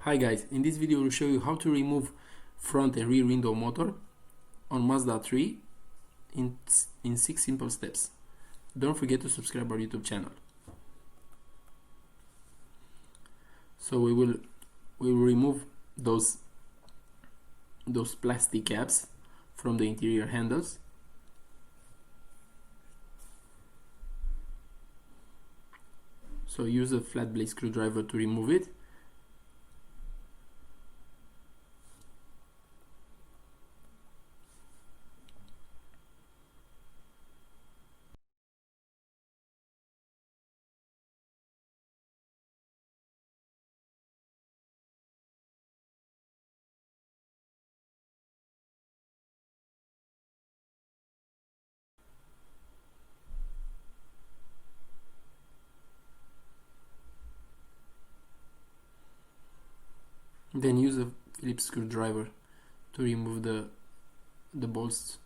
Hi guys, in this video I will show you how to remove front and rear window motor on Mazda 3 in 6 simple steps. Don't forget to subscribe our YouTube channel. So we will remove those plastic caps from the interior handles. So use a flat blade screwdriver to remove it. Then use a Phillips screwdriver to remove the bolts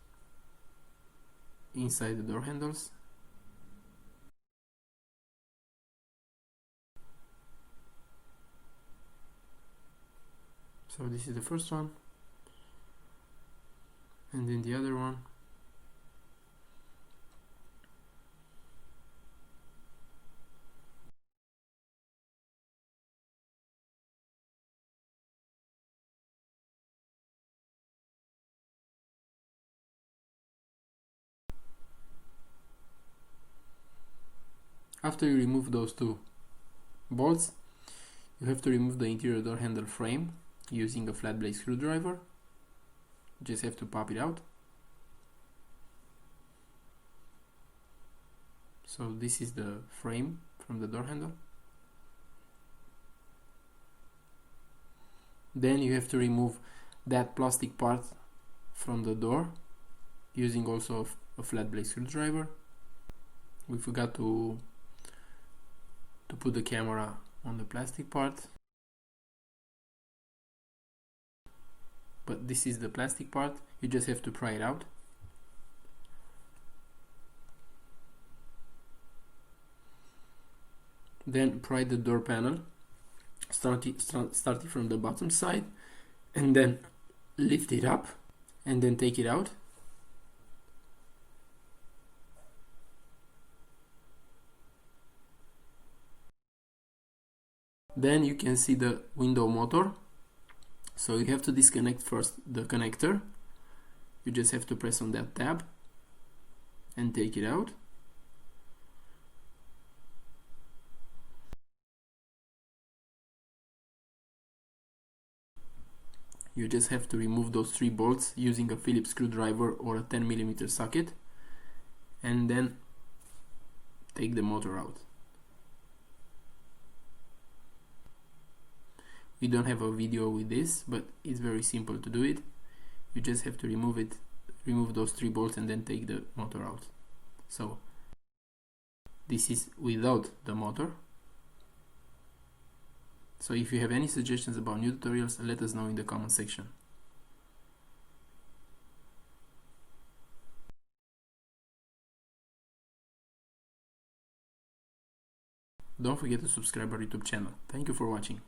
inside the door handles. So this is the first one, and then the other one. After you remove those two bolts, you have to remove the interior door handle frame using a flat blade screwdriver. You just have to pop it out. So this is the frame from the door handle. Then you have to remove that plastic part from the door using also a flat blade screwdriver. We forgot to put the camera on the plastic part, but this is the plastic part. You just have to pry it out. Then pry the door panel, starting from the bottom side, and then lift it up and then take it out. Then you can see the window motor. So you have to disconnect first the connector. You just have to press on that tab and take it out. You just have to remove those 3 bolts using a Phillips screwdriver or a 10mm socket, and then take the motor out. We don't have a video with this, but it's very simple to do it. You just have to remove those 3 bolts and then take the motor out. So this is without the motor. So if you have any suggestions about new tutorials, let us know in the comment section. Don't forget to subscribe our YouTube channel. Thank you for watching.